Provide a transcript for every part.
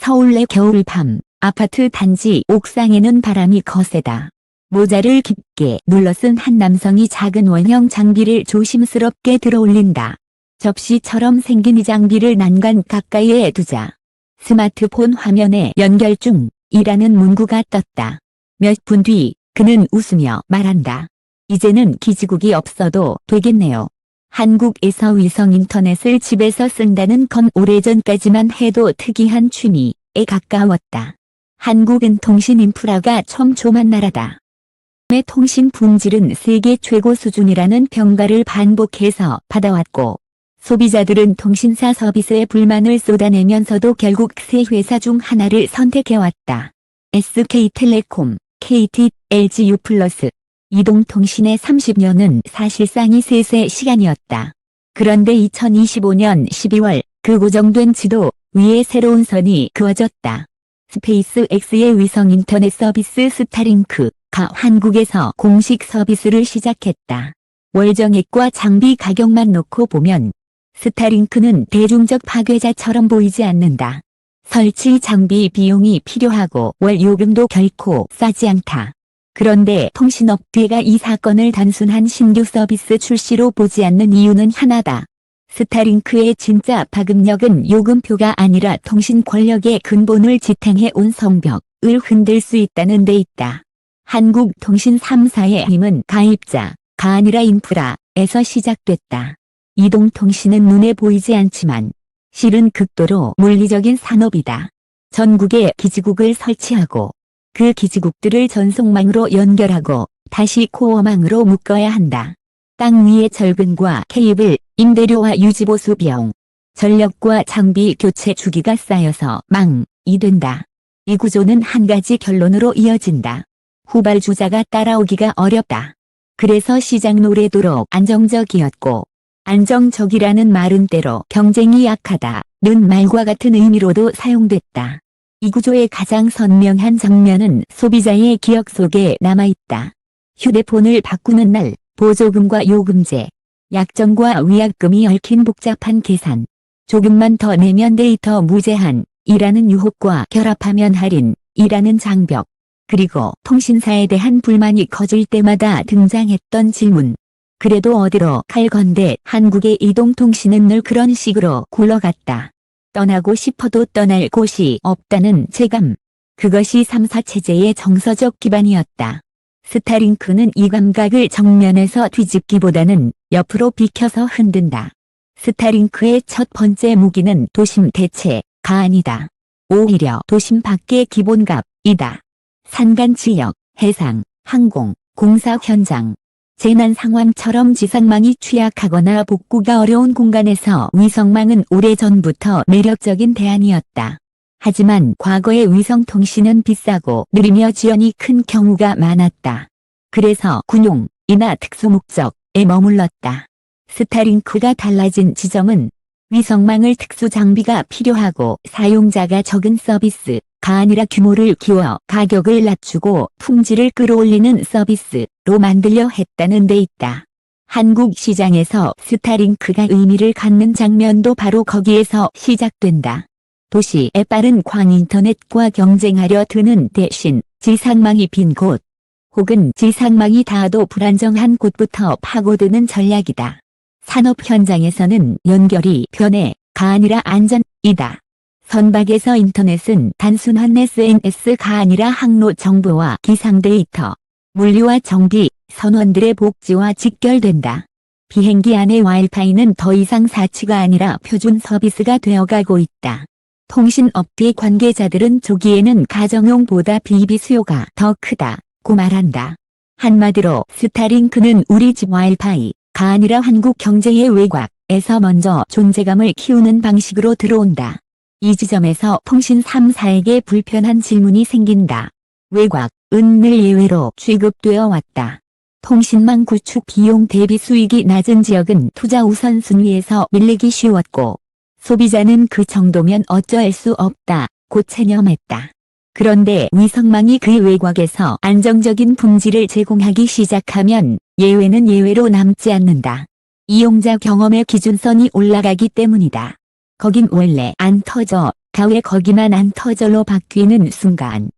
서울의 겨울밤, 아파트 단지 옥상에는 바람이 거세다. 모자를 깊게 눌러 쓴 한 남성이 작은 원형 장비를 조심스럽게 들어올린다. 접시처럼 생긴 이 장비를 난간 가까이에 두자 스마트폰 화면에 연결 중이라는 문구가 떴다. 몇 분 뒤 그는 웃으며 말한다. 이제는 기지국이 없어도 되겠네요. 한국에서 위성 인터넷을 집에서 쓴다는 건 오래전까지만 해도 특이한 취미에 가까웠다. 한국은 통신 인프라가 촘촘한 나라다. 통신 품질은 세계 최고 수준이라는 평가를 반복해서 받아왔고 소비자들은 통신사 서비스에 불만을 쏟아내면서도 결국 세 회사 중 하나를 선택해왔다. SK텔레콤, KT, LGU+. 이동통신의 30년은 사실상 이 셋의 시간이었다. 그런데 2025년 12월 그 고정된 지도 위에 새로운 선이 그어졌다. 스페이스X의 위성 인터넷 서비스 스타링크가 한국에서 공식 서비스를 시작했다. 월정액과 장비 가격만 놓고 보면 스타링크는 대중적 파괴자처럼 보이지 않는다. 설치 장비 비용이 필요하고 월 요금도 결코 싸지 않다. 그런데 통신업계가 이 사건을 단순한 신규 서비스 출시로 보지 않는 이유는 하나다. 스타링크의 진짜 파급력은 요금표가 아니라 통신 권력의 근본을 지탱해 온 성벽을 흔들 수 있다는 데 있다. 한국통신 3사의 힘은 가입자가 아니라 인프라에서 시작됐다. 이동통신은 눈에 보이지 않지만 실은 극도로 물리적인 산업이다. 전국에 기지국을 설치하고 그 기지국들을 전송망으로 연결하고 다시 코어망으로 묶어야 한다. 땅 위의 절근과 케이블, 임대료와 유지보수 비용, 전력과 장비 교체 주기가 쌓여서 망이 된다. 이 구조는 한 가지 결론으로 이어진다. 후발주자가 따라오기가 어렵다. 그래서 시장 노래도록 안정적이었고 안정적이라는 말은 때로 경쟁이 약하다는 말과 같은 의미로도 사용됐다. 이 구조의 가장 선명한 장면은 소비자의 기억 속에 남아있다. 휴대폰을 바꾸는 날, 보조금과 요금제, 약정과 위약금이 얽힌 복잡한 계산, 조금만 더 내면 데이터 무제한이라는 유혹과 결합하면 할인이라는 장벽, 그리고 통신사에 대한 불만이 커질 때마다 등장했던 질문. 그래도 어디로 갈 건데 한국의 이동통신은 늘 그런 식으로 굴러갔다. 떠나고 싶어도 떠날 곳이 없다는 체감. 그것이 3사 체제의 정서적 기반이었다. 스타링크는 이 감각을 정면에서 뒤집기보다는 옆으로 비켜서 흔든다. 스타링크의 첫 번째 무기는 도심 대체가 아니다. 오히려 도심 밖의 기본값이다. 산간 지역, 해상, 항공, 공사 현장, 재난 상황처럼 지상망이 취약하거나 복구가 어려운 공간에서 위성망은 오래전부터 매력적인 대안이었다. 하지만 과거의 위성통신은 비싸고 느리며 지연이 큰 경우가 많았다. 그래서 군용이나 특수목적에 머물렀다. 스타링크가 달라진 지점은 위성망을 특수 장비가 필요하고 사용자가 적은 서비스가 아니라 규모를 키워 가격을 낮추고 품질을 끌어올리는 서비스로 만들려 했다는 데 있다. 한국 시장에서 스타링크가 의미를 갖는 장면도 바로 거기에서 시작된다. 도시의 빠른 광인터넷과 경쟁하려 드는 대신 지상망이 빈 곳, 혹은 지상망이 닿아도 불안정한 곳부터 파고드는 전략이다. 산업 현장에서는 연결이 편해가 아니라 안전이다. 선박에서 인터넷은 단순한 SNS가 아니라 항로 정보와 기상 데이터, 물류와 정비, 선원들의 복지와 직결된다. 비행기 안의 와이파이는 더 이상 사치가 아니라 표준 서비스가 되어가고 있다. 통신업계 관계자들은 조기에는 가정용보다 비비 수요가 더 크다고 말한다. 한마디로 스타링크는 우리 집 와이파이가 아니라 한국 경제의 외곽에서 먼저 존재감을 키우는 방식으로 들어온다. 이 지점에서 통신 3사에게 불편한 질문이 생긴다. 외곽은 늘 예외로 취급되어 왔다. 통신망 구축 비용 대비 수익이 낮은 지역은 투자 우선순위에서 밀리기 쉬웠고 소비자는 그 정도면 어쩔 수 없다고 체념했다. 그런데 위성망이 그 외곽에서 안정적인 품질을 제공하기 시작하면 예외는 예외로 남지 않는다. 이용자 경험의 기준선이 올라가기 때문이다. 거긴 원래 안 터져 다 왜 거기만 안 터져로 바뀌는 순간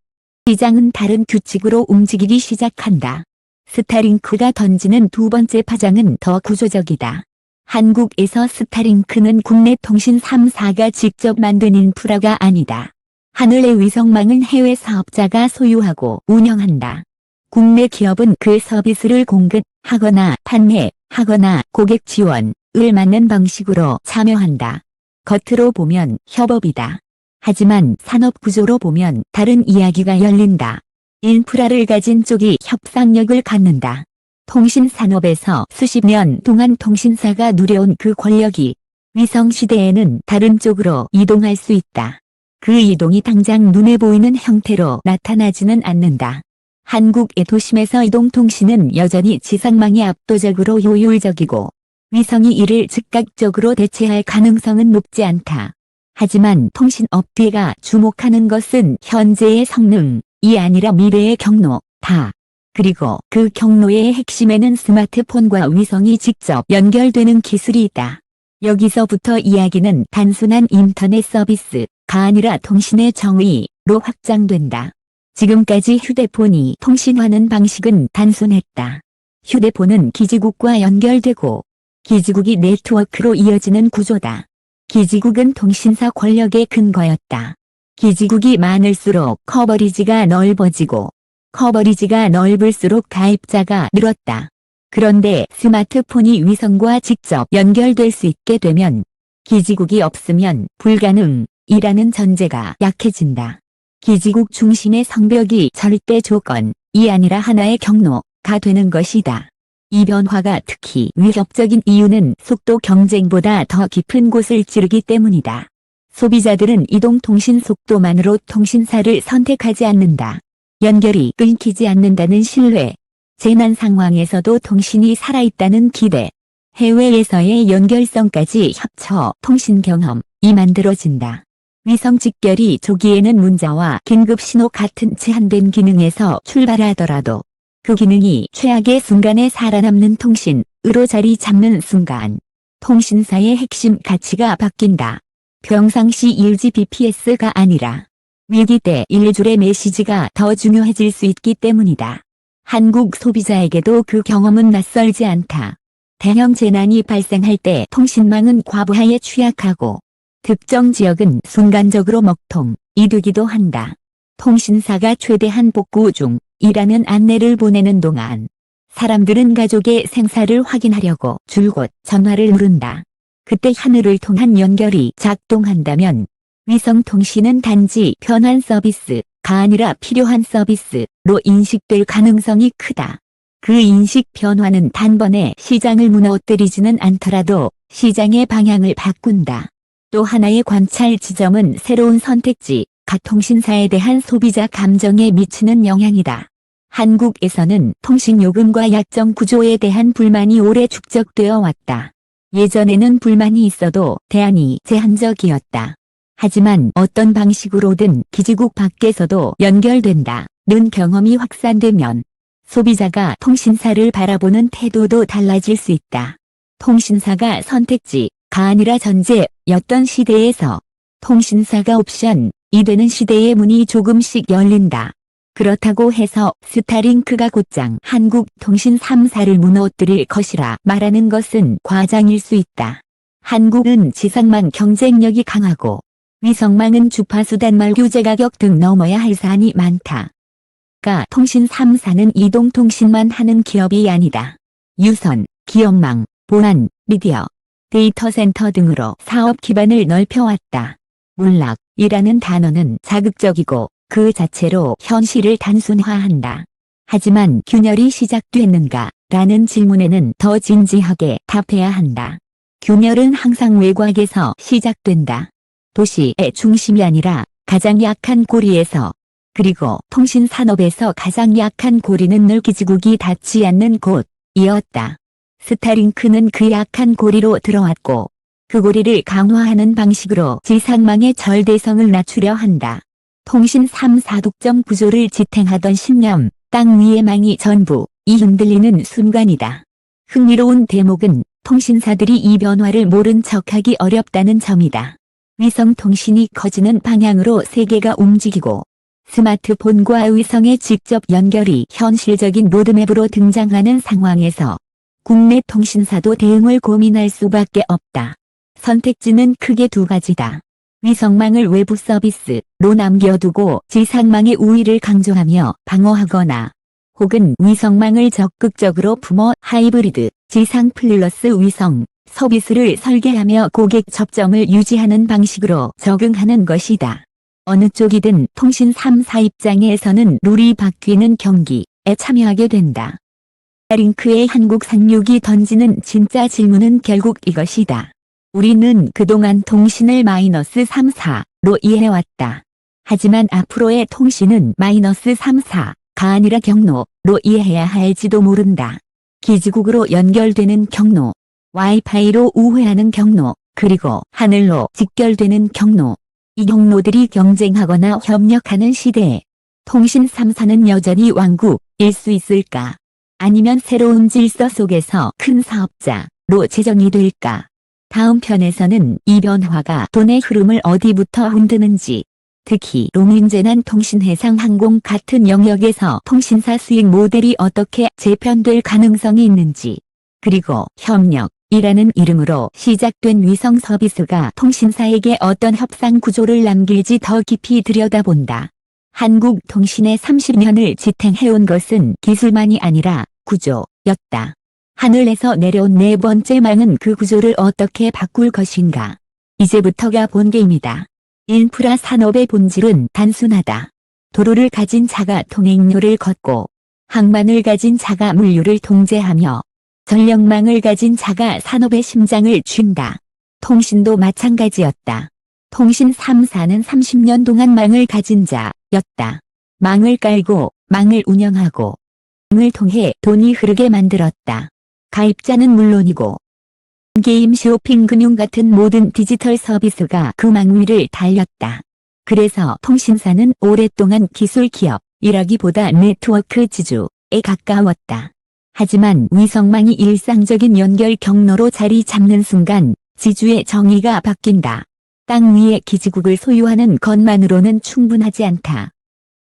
시장은 다른 규칙으로 움직이기 시작한다. 스타링크가 던지는 두 번째 파장은 더 구조적이다. 한국에서 스타링크는 국내 통신 3사가 직접 만든 인프라가 아니다. 하늘의 위성망은 해외 사업자가 소유하고 운영한다. 국내 기업은 그 서비스를 공급하거나 판매하거나 고객 지원을 맞는 방식으로 참여한다. 겉으로 보면 협업이다. 하지만 산업구조로 보면 다른 이야기가 열린다. 인프라를 가진 쪽이 협상력을 갖는다. 통신산업에서 수십 년 동안 통신사가 누려온 그 권력이 위성시대에는 다른 쪽으로 이동할 수 있다. 그 이동이 당장 눈에 보이는 형태로 나타나지는 않는다. 한국의 도심에서 이동통신은 여전히 지상망이 압도적으로 효율적이고 위성이 이를 즉각적으로 대체할 가능성은 높지 않다. 하지만 통신업계가 주목하는 것은 현재의 성능이 아니라 미래의 경로다. 그리고 그 경로의 핵심에는 스마트폰과 위성이 직접 연결되는 기술이 있다. 여기서부터 이야기는 단순한 인터넷 서비스가 아니라 통신의 정의로 확장된다. 지금까지 휴대폰이 통신하는 방식은 단순했다. 휴대폰은 기지국과 연결되고 기지국이 네트워크로 이어지는 구조다. 기지국은 통신사 권력의 근거였다. 기지국이 많을수록 커버리지가 넓어지고 커버리지가 넓을수록 가입자가 늘었다. 그런데 스마트폰이 위성과 직접 연결될 수 있게 되면 기지국이 없으면 불가능이라는 전제가 약해진다. 기지국 중심의 성벽이 절대 조건이 아니라 하나의 경로가 되는 것이다. 이 변화가 특히 위협적인 이유는 속도 경쟁보다 더 깊은 곳을 찌르기 때문이다. 소비자들은 이동통신 속도만으로 통신사를 선택하지 않는다. 연결이 끊기지 않는다는 신뢰, 재난 상황에서도 통신이 살아있다는 기대, 해외에서의 연결성까지 합쳐 통신 경험이 만들어진다. 위성 직결이 조기에는 문자와 긴급신호 같은 제한된 기능에서 출발하더라도 그 기능이 최악의 순간에 살아남는 통신으로 자리 잡는 순간 통신사의 핵심 가치가 바뀐다. 평상시 일지 BPS가 아니라 위기 때 일줄의 메시지가 더 중요해질 수 있기 때문이다. 한국 소비자에게도 그 경험은 낯설지 않다. 대형 재난이 발생할 때 통신망은 과부하에 취약하고 특정 지역은 순간적으로 먹통이 되기도 한다. 통신사가 최대한 복구 중이라는 안내를 보내는 동안 사람들은 가족의 생사를 확인하려고 줄곧 전화를 누른다. 그때 하늘을 통한 연결이 작동한다면 위성통신은 단지 편한 서비스가 아니라 필요한 서비스로 인식될 가능성이 크다. 그 인식 변화는 단번에 시장을 무너뜨리지는 않더라도 시장의 방향을 바꾼다. 또 하나의 관찰 지점은 새로운 선택지, 각 통신사에 대한 소비자 감정에 미치는 영향이다. 한국에서는 통신요금과 약정 구조에 대한 불만이 오래 축적되어 왔다. 예전에는 불만이 있어도 대안이 제한적이었다. 하지만 어떤 방식으로든 기지국 밖에서도 연결된다는 경험이 확산되면 소비자가 통신사를 바라보는 태도도 달라질 수 있다. 통신사가 선택지가 아니라 전제였던 시대에서 통신사가 옵션이 되는 시대의 문이 조금씩 열린다. 그렇다고 해서 스타링크가 곧장 한국 통신 3사를 무너뜨릴 것이라 말하는 것은 과장일 수 있다. 한국은 지상망 경쟁력이 강하고 위성망은 주파수 단말 규제 가격 등 넘어야 할 사안이 많다. 통신 3사는 이동통신만 하는 기업이 아니다. 유선, 기업망, 보안, 미디어, 데이터 센터 등으로 사업 기반을 넓혀왔다. 몰락이라는 단어는 자극적이고 그 자체로 현실을 단순화한다. 하지만 균열이 시작됐는가? 라는 질문에는 더 진지하게 답해야 한다. 균열은 항상 외곽에서 시작된다. 도시의 중심이 아니라 가장 약한 고리에서, 그리고 통신산업에서 가장 약한 고리는 늘 기지국이 닿지 않는 곳이었다. 스타링크는 그 약한 고리로 들어왔고 그 고리를 강화하는 방식으로 지상망의 절대성을 낮추려 한다. 통신 3사 독점 구조를 지탱하던 신념, 땅 위의 망이 전부 흔들리는 순간이다. 흥미로운 대목은 통신사들이 이 변화를 모른 척하기 어렵다는 점이다. 위성통신이 커지는 방향으로 세계가 움직이고 스마트폰과 위성의 직접 연결이 현실적인 로드맵으로 등장하는 상황에서 국내 통신사도 대응을 고민할 수밖에 없다. 선택지는 크게 두 가지다. 위성망을 외부 서비스로 남겨두고 지상망의 우위를 강조하며 방어하거나 혹은 위성망을 적극적으로 품어 하이브리드, 지상 플러스 위성 서비스를 설계하며 고객 접점을 유지하는 방식으로 적응하는 것이다. 어느 쪽이든 통신 3사 입장에서는 룰이 바뀌는 경기에 참여하게 된다. 링크의 한국 상륙이 던지는 진짜 질문은 결국 이것이다. 우리는 그동안 통신을 -3사로 이해해왔다. 하지만 앞으로의 통신은 -3사가 아니라 경로로 이해해야 할지도 모른다. 기지국으로 연결되는 경로, 와이파이로 우회하는 경로, 그리고 하늘로 직결되는 경로. 이 경로들이 경쟁하거나 협력하는 시대에 통신 3사는 여전히 왕국일 수 있을까? 아니면 새로운 질서 속에서 큰 사업자로 재정이 될까? 다음 편에서는 이 변화가 돈의 흐름을 어디부터 흔드는지, 특히 로밍재난 통신 해상 항공 같은 영역에서 통신사 수익 모델이 어떻게 재편될 가능성이 있는지, 그리고 협력이라는 이름으로 시작된 위성 서비스가 통신사에게 어떤 협상 구조를 남길지 더 깊이 들여다본다. 한국통신의 30년을 지탱해온 것은 기술만이 아니라 구조였다. 하늘에서 내려온 네 번째 망은 그 구조를 어떻게 바꿀 것인가. 이제부터가 본게임이다. 인프라 산업의 본질은 단순하다. 도로를 가진 자가 통행료를 걷고, 항만을 가진 자가 물류를 통제하며, 전력망을 가진 자가 산업의 심장을 쥔다. 통신도 마찬가지였다. 통신 3사는 30년 동안 망을 가진 자였다. 망을 깔고, 망을 운영하고, 망을 통해 돈이 흐르게 만들었다. 가입자는 물론이고 게임 쇼핑 금융 같은 모든 디지털 서비스가 그 망 위를 달렸다. 그래서 통신사는 오랫동안 기술 기업이라기보다 네트워크 지주에 가까웠다. 하지만 위성망이 일상적인 연결 경로로 자리 잡는 순간 지주의 정의가 바뀐다. 땅 위에 기지국을 소유하는 것만으로는 충분하지 않다.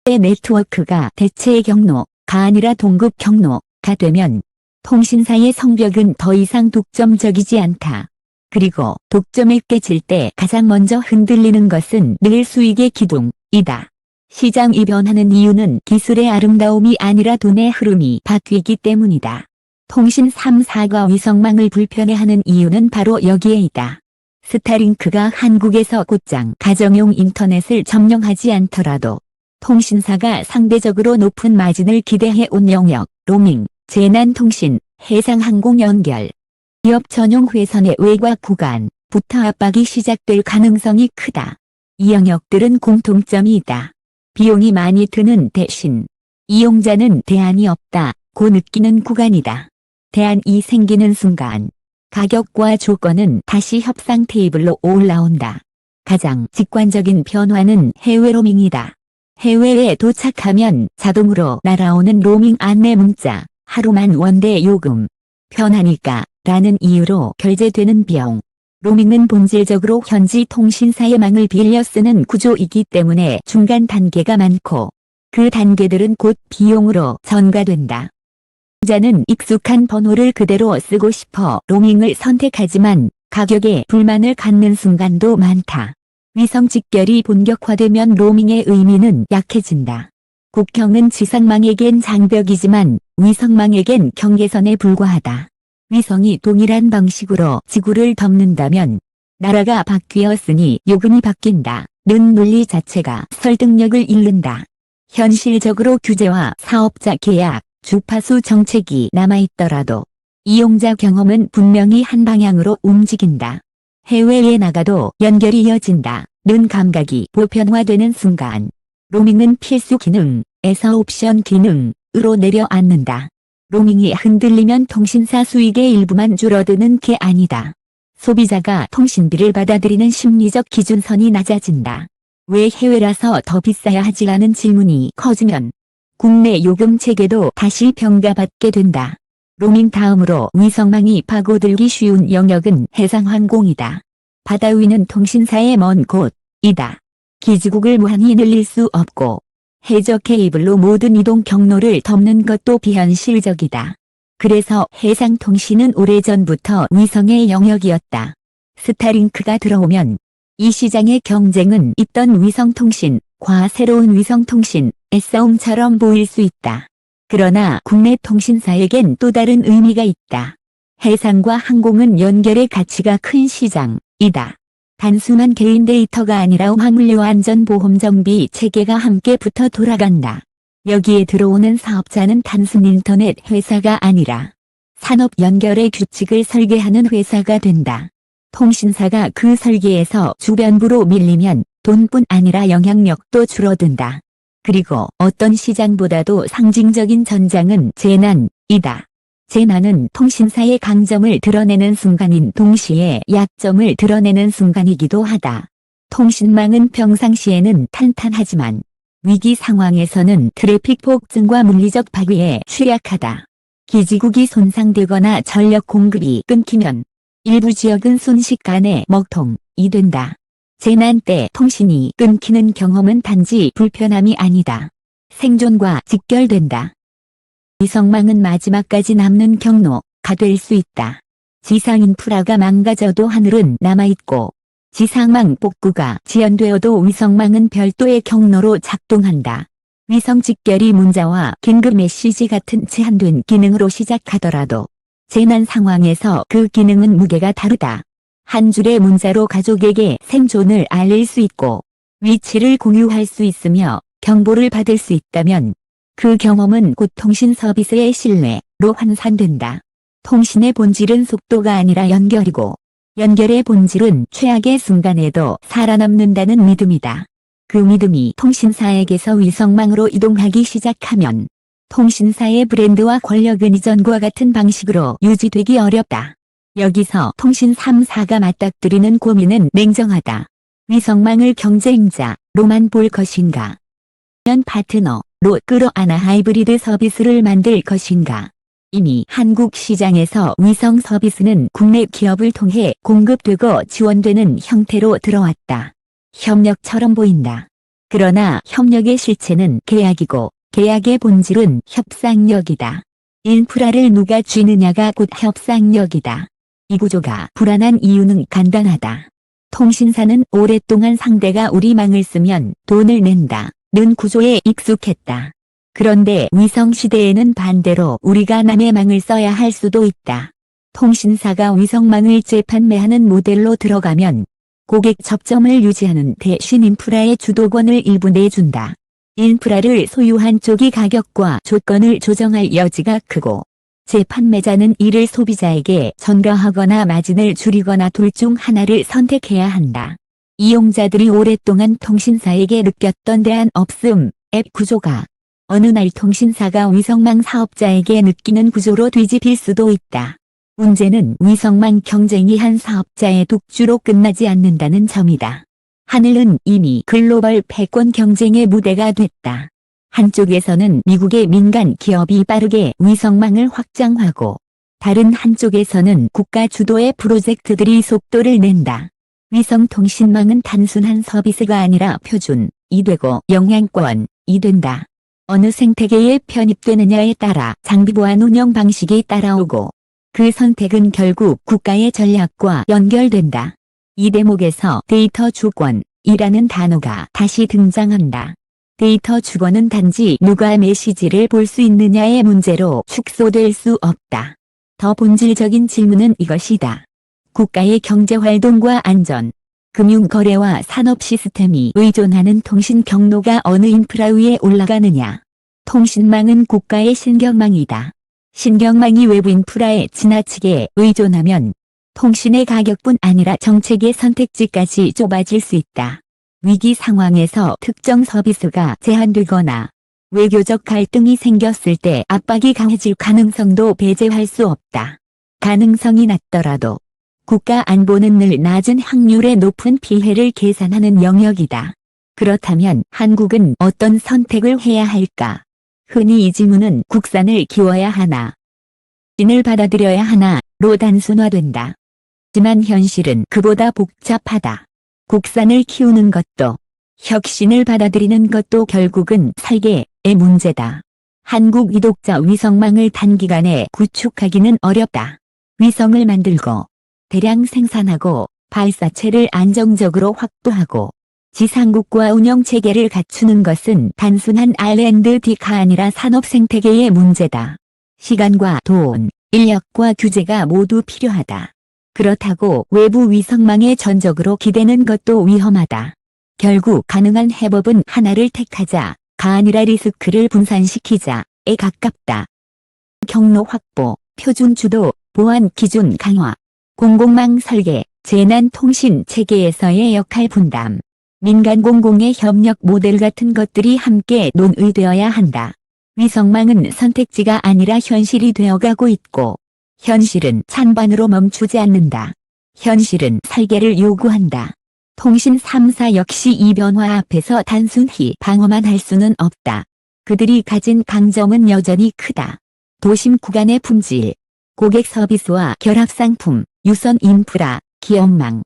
네트워크가 대체의 경로가 아니라 동급 경로가 되면 통신사의 성벽은 더 이상 독점적이지 않다. 그리고 독점을 깨질 때 가장 먼저 흔들리는 것은 늘 수익의 기둥이다. 시장이 변하는 이유는 기술의 아름다움이 아니라 돈의 흐름이 바뀌기 때문이다. 통신 3사가 위성망을 불편해하는 이유는 바로 여기에 있다. 스타링크가 한국에서 곧장 가정용 인터넷을 점령하지 않더라도 통신사가 상대적으로 높은 마진을 기대해 온 영역, 로밍, 재난통신, 해상항공 연결, 기업 전용 회선의 외곽 구간부터 압박이 시작될 가능성이 크다. 이 영역들은 공통점이 있다. 비용이 많이 드는 대신 이용자는 대안이 없다고 느끼는 구간이다. 대안이 생기는 순간 가격과 조건은 다시 협상 테이블로 올라온다. 가장 직관적인 변화는 해외 로밍이다. 해외에 도착하면 자동으로 날아오는 로밍 안내 문자, 하루만 원대 요금, 편하니까 라는 이유로 결제되는 비용. 로밍은 본질적으로 현지 통신사의 망을 빌려 쓰는 구조이기 때문에 중간 단계가 많고 그 단계들은 곧 비용으로 전가된다. 자는 익숙한 번호를 그대로 쓰고 싶어 로밍을 선택하지만 가격에 불만을 갖는 순간도 많다. 위성 직결이 본격화되면 로밍의 의미는 약해진다. 국경은 지상망에겐 장벽이지만 위성망에겐 경계선에 불과하다. 위성이 동일한 방식으로 지구를 덮는다면 나라가 바뀌었으니 요금이 바뀐다는 논리 자체가 설득력을 잃는다. 현실적으로 규제와 사업자 계약, 주파수 정책이 남아있더라도 이용자 경험은 분명히 한 방향으로 움직인다. 해외에 나가도 연결이 이어진다는 감각이 보편화되는 순간 로밍은 필수 기능에서 옵션 기능으로 내려앉는다. 로밍이 흔들리면 통신사 수익의 일부만 줄어드는 게 아니다. 소비자가 통신비를 받아들이는 심리적 기준선이 낮아진다. 왜 해외라서 더 비싸야 하지라는 질문이 커지면 국내 요금 체계도 다시 평가받게 된다. 로밍 다음으로 위성망이 파고들기 쉬운 영역은 해상항공이다. 바다 위는 통신사의 먼 곳이다. 기지국을 무한히 늘릴 수 없고 해저 케이블로 모든 이동 경로를 덮는 것도 비현실적이다. 그래서 해상통신은 오래전부터 위성의 영역이었다. 스타링크가 들어오면 이 시장의 경쟁은 있던 위성통신과 새로운 위성통신의 싸움처럼 보일 수 있다. 그러나 국내 통신사에겐 또 다른 의미가 있다. 해상과 항공은 연결의 가치가 큰 시장이다. 단순한 개인 데이터가 아니라 화물류 안전보험 정비 체계가 함께 붙어 돌아간다. 여기에 들어오는 사업자는 단순 인터넷 회사가 아니라 산업 연결의 규칙을 설계하는 회사가 된다. 통신사가 그 설계에서 주변부로 밀리면 돈뿐 아니라 영향력도 줄어든다. 그리고 어떤 시장보다도 상징적인 전장은 재난이다. 재난은 통신사의 강점을 드러내는 순간인 동시에 약점을 드러내는 순간이기도 하다. 통신망은 평상시에는 탄탄하지만 위기 상황에서는 트래픽 폭증과 물리적 파괴에 취약하다. 기지국이 손상되거나 전력 공급이 끊기면 일부 지역은 순식간에 먹통이 된다. 재난 때 통신이 끊기는 경험은 단지 불편함이 아니다. 생존과 직결된다. 위성망은 마지막까지 남는 경로가 될 수 있다. 지상 인프라가 망가져도 하늘은 남아있고 지상망 복구가 지연되어도 위성망은 별도의 경로로 작동한다. 위성 직결이 문자와 긴급 메시지 같은 제한된 기능으로 시작하더라도 재난 상황에서 그 기능은 무게가 다르다. 한 줄의 문자로 가족에게 생존을 알릴 수 있고 위치를 공유할 수 있으며 경보를 받을 수 있다면 그 경험은 곧 통신 서비스의 신뢰로 환산된다. 통신의 본질은 속도가 아니라 연결이고 연결의 본질은 최악의 순간에도 살아남는다는 믿음이다. 그 믿음이 통신사에게서 위성망으로 이동하기 시작하면 통신사의 브랜드와 권력은 이전과 같은 방식으로 유지되기 어렵다. 여기서 통신 3사가 맞닥뜨리는 고민은 냉정하다. 위성망을 경쟁자로만 볼 것인가? 연 파트너로 끌어안아 하이브리드 서비스를 만들 것인가? 이미 한국 시장에서 위성 서비스는 국내 기업을 통해 공급되고 지원되는 형태로 들어왔다. 협력처럼 보인다. 그러나 협력의 실체는 계약이고 계약의 본질은 협상력이다. 인프라를 누가 쥐느냐가 곧 협상력이다. 이 구조가 불안한 이유는 간단하다. 통신사는 오랫동안 상대가 우리 망을 쓰면 돈을 낸다는 구조에 익숙했다. 그런데 위성 시대에는 반대로 우리가 남의 망을 써야 할 수도 있다. 통신사가 위성망을 재판매하는 모델로 들어가면 고객 접점을 유지하는 대신 인프라의 주도권을 일부 내준다. 인프라를 소유한 쪽이 가격과 조건을 조정할 여지가 크고 재판매자는 이를 소비자에게 전가하거나 마진을 줄이거나 둘 중 하나를 선택해야 한다. 이용자들이 오랫동안 통신사에게 느꼈던 대안 없음 앱 구조가 어느 날 통신사가 위성망 사업자에게 느끼는 구조로 뒤집힐 수도 있다. 문제는 위성망 경쟁이 한 사업자의 독주로 끝나지 않는다는 점이다. 하늘은 이미 글로벌 패권 경쟁의 무대가 됐다. 한쪽에서는 미국의 민간 기업이 빠르게 위성망을 확장하고 다른 한쪽에서는 국가 주도의 프로젝트들이 속도를 낸다. 위성통신망은 단순한 서비스가 아니라 표준이 되고 영향권이 된다. 어느 생태계에 편입되느냐에 따라 장비 보안 운영 방식이 따라오고 그 선택은 결국 국가의 전략과 연결된다. 이 대목에서 데이터 주권이라는 단어가 다시 등장한다. 데이터 주권은 단지 누가 메시지를 볼 수 있느냐의 문제로 축소될 수 없다. 더 본질적인 질문은 이것이다. 국가의 경제활동과 안전, 금융거래와 산업 시스템이 의존하는 통신 경로가 어느 인프라 위에 올라가느냐. 통신망은 국가의 신경망이다. 신경망이 외부 인프라에 지나치게 의존하면 통신의 가격뿐 아니라 정책의 선택지까지 좁아질 수 있다. 위기 상황에서 특정 서비스가 제한되거나 외교적 갈등이 생겼을 때 압박이 강해질 가능성도 배제할 수 없다. 가능성이 낮더라도 국가 안보는 늘 낮은 확률의 높은 피해를 계산하는 영역이다. 그렇다면 한국은 어떤 선택을 해야 할까? 흔히 이 질문은 국산을 키워야 하나, 찐을 받아들여야 하나로 단순화된다. 하지만 현실은 그보다 복잡하다. 국산을 키우는 것도, 혁신을 받아들이는 것도 결국은 설계의 문제다. 한국 이독자 위성망을 단기간에 구축하기는 어렵다. 위성을 만들고, 대량 생산하고, 발사체를 안정적으로 확보하고, 지상국과 운영체계를 갖추는 것은 단순한 R&D가 아니라 산업 생태계의 문제다. 시간과 돈, 인력과 규제가 모두 필요하다. 그렇다고 외부 위성망에 전적으로 기대는 것도 위험하다. 결국 가능한 해법은 하나를 택하자가 아니라 리스크를 분산시키자에 가깝다. 경로 확보, 표준 주도, 보안 기준 강화, 공공망 설계, 재난통신 체계에서의 역할 분담, 민간 공공의 협력 모델 같은 것들이 함께 논의되어야 한다. 위성망은 선택지가 아니라 현실이 되어가고 있고, 현실은 찬반으로 멈추지 않는다. 현실은 설계를 요구한다. 통신 3사 역시 이 변화 앞에서 단순히 방어만 할 수는 없다. 그들이 가진 강점은 여전히 크다. 도심 구간의 품질, 고객 서비스와 결합 상품, 유선 인프라, 기업망,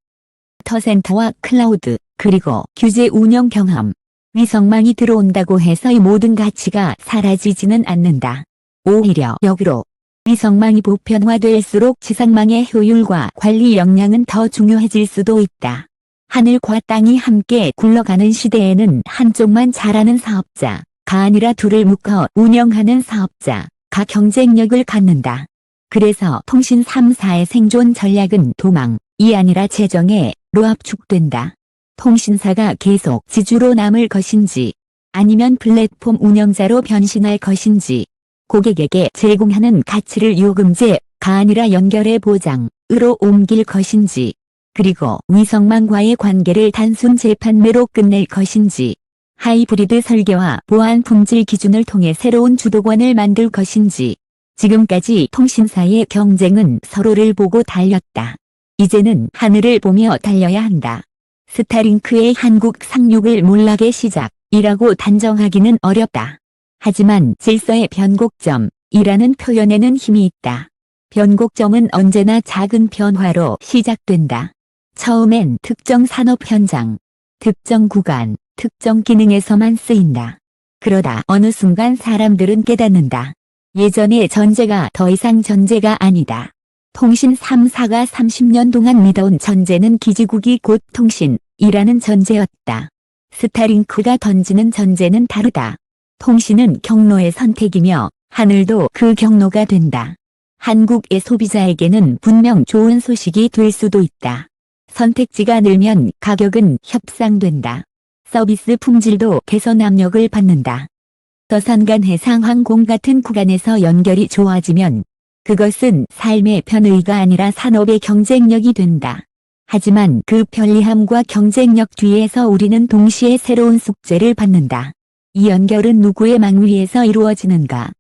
터센터와 클라우드, 그리고 규제 운영 경험. 위성망이 들어온다고 해서 이 모든 가치가 사라지지는 않는다. 오히려 역으로 위성망이 보편화될수록 지상망의 효율과 관리 역량은 더 중요해질 수도 있다. 하늘과 땅이 함께 굴러가는 시대에는 한쪽만 잘하는 사업자가 아니라 둘을 묶어 운영하는 사업자가 경쟁력을 갖는다. 그래서 통신 3사의 생존 전략은 도망이 아니라 재정에 로 압축된다. 통신사가 계속 지주로 남을 것인지 아니면 플랫폼 운영자로 변신할 것인지 고객에게 제공하는 가치를 요금제가 아니라 연결의 보장으로 옮길 것인지 그리고 위성망과의 관계를 단순 재판매로 끝낼 것인지 하이브리드 설계와 보안 품질 기준을 통해 새로운 주도권을 만들 것인지 지금까지 통신사의 경쟁은 서로를 보고 달렸다. 이제는 하늘을 보며 달려야 한다. 스타링크의 한국 상륙을 몰락의 시작이라고 단정하기는 어렵다. 하지만 질서의 변곡점이라는 표현에는 힘이 있다. 변곡점은 언제나 작은 변화로 시작된다. 처음엔 특정 산업 현장, 특정 구간, 특정 기능에서만 쓰인다. 그러다 어느 순간 사람들은 깨닫는다. 예전의 전제가 더 이상 전제가 아니다. 통신 3사가 30년 동안 믿어온 전제는 기지국이 곧 통신이라는 전제였다. 스타링크가 던지는 전제는 다르다. 통신은 경로의 선택이며 하늘도 그 경로가 된다. 한국의 소비자에게는 분명 좋은 소식이 될 수도 있다. 선택지가 늘면 가격은 협상된다. 서비스 품질도 개선 압력을 받는다. 서산간 해상항공 같은 구간에서 연결이 좋아지면 그것은 삶의 편의가 아니라 산업의 경쟁력이 된다. 하지만 그 편리함과 경쟁력 뒤에서 우리는 동시에 새로운 숙제를 받는다. 이 연결은 누구의 망 위에서 이루어지는가?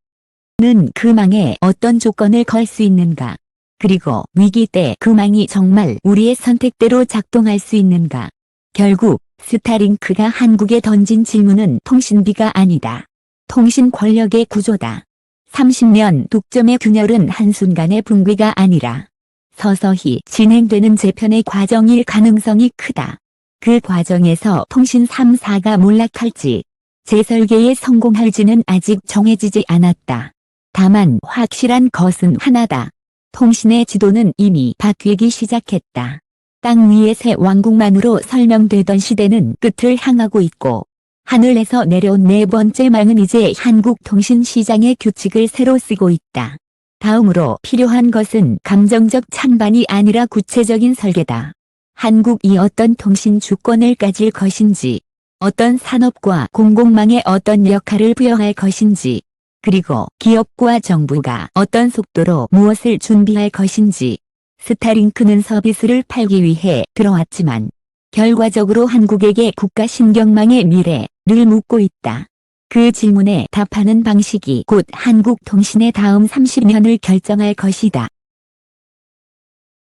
는 그 망에 어떤 조건을 걸 수 있는가? 그리고 위기 때 그 망이 정말 우리의 선택대로 작동할 수 있는가? 결국 스타링크가 한국에 던진 질문은 통신비가 아니다. 통신 권력의 구조다. 30년 독점의 균열은 한순간의 붕괴가 아니라 서서히 진행되는 재편의 과정일 가능성이 크다. 그 과정에서 통신 3사가 몰락할지 재설계에 성공할지는 아직 정해지지 않았다. 다만 확실한 것은 하나다. 통신의 지도는 이미 바뀌기 시작했다. 땅 위의 새 왕국만으로 설명되던 시대는 끝을 향하고 있고 하늘에서 내려온 네 번째 망은 이제 한국 통신 시장의 규칙을 새로 쓰고 있다. 다음으로 필요한 것은 감정적 찬반이 아니라 구체적인 설계다. 한국이 어떤 통신 주권을 가질 것인지, 어떤 산업과 공공망에 어떤 역할을 부여할 것인지, 그리고 기업과 정부가 어떤 속도로 무엇을 준비할 것인지. 스타링크는 서비스를 팔기 위해 들어왔지만 결과적으로 한국에게 국가 신경망의 미래를 묻고 있다. 그 질문에 답하는 방식이 곧 한국 통신의 다음 30년을 결정할 것이다.